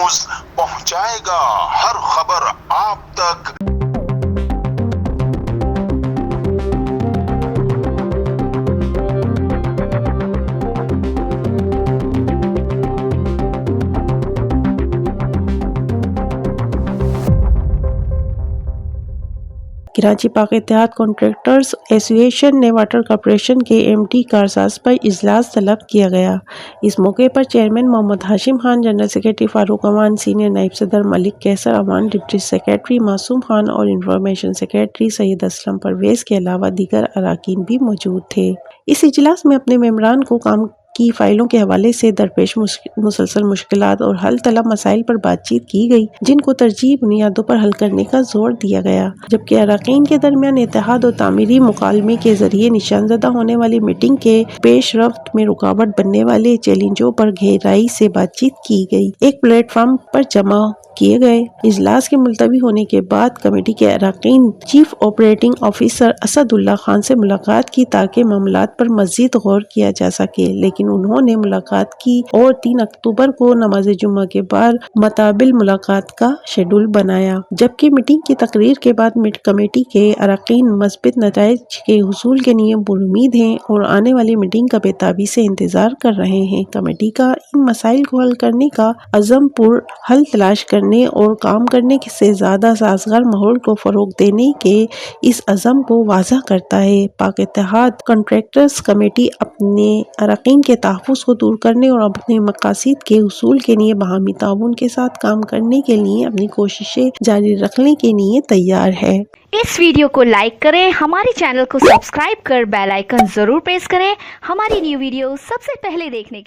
News پہنچائے گا ہر خبر آپ تک۔ کراچی پاک اتحاد کنٹریکٹرز ایسوسی ایشن نے واٹر کارپوریشن کے ایم ڈی کارساز پر اجلاس طلب کیا گیا۔ اس موقع پر چیئرمین محمد ہاشم خان، جنرل سیکرٹری فاروق امان، سینئر نائب صدر ملک قیصر امان، ڈپٹی سیکرٹری معصوم خان اور انفارمیشن سیکرٹری سید اسلم پرویز کے علاوہ دیگر اراکین بھی موجود تھے۔ اس اجلاس میں اپنے ممبران کو کام کی فائلوں کے حوالے سے درپیش مسلسل مشکلات اور حل طلب مسائل پر بات چیت کی گئی، جن کو ترجیحی بنیادوں پر حل کرنے کا زور دیا گیا، جبکہ اراکین کے درمیان اتحاد اور تعمیری مکالمے کے ذریعے نشان زدہ ہونے والی میٹنگ کے پیش رفت میں رکاوٹ بننے والے چیلنجوں پر گہرائی سے بات چیت کی گئی۔ ایک پلیٹ فارم پر جمع کیے گئے اجلاس کے ملتوی ہونے کے بعد کمیٹی کے اراکین چیف آپریٹنگ آفیسر اسد اللہ خان سے ملاقات کی تاکہ معاملات پر مزید غور کیا جا سکے، لیکن انہوں نے ملاقات کی اور 3 اکتوبر کو نماز جمعہ کے بعد متبادل ملاقات کا شیڈول بنایا، جبکہ میٹنگ کی تقریر کے بعد کمیٹی کے اراکین مثبت نتائج کے حصول کے لیے پرامید ہیں اور آنے والی میٹنگ کا بے تابی سے انتظار کر رہے ہیں۔ کمیٹی کا ان مسائل کو حل کرنے کا عزم پر حل تلاش کرنے اور کام کرنے سے زیادہ سازگار ماحول کو فروغ دینے کے اس عزم کو واضح کرتا ہے۔ پاک اتحاد کنٹریکٹرز کمیٹی اپنے اراکین کے تحفظ کو دور کرنے اور اپنے مقاصد کے حصول کے لیے باہمی تعاون کے ساتھ کام کرنے کے لیے اپنی کوششیں جاری رکھنے کے لیے تیار ہے۔ اس ویڈیو کو لائک کریں، ہمارے چینل کو سبسکرائب کر بیل آئیکن ضرور پریس کریں ہماری نیو ویڈیو سب سے پہلے دیکھنے کے لیے۔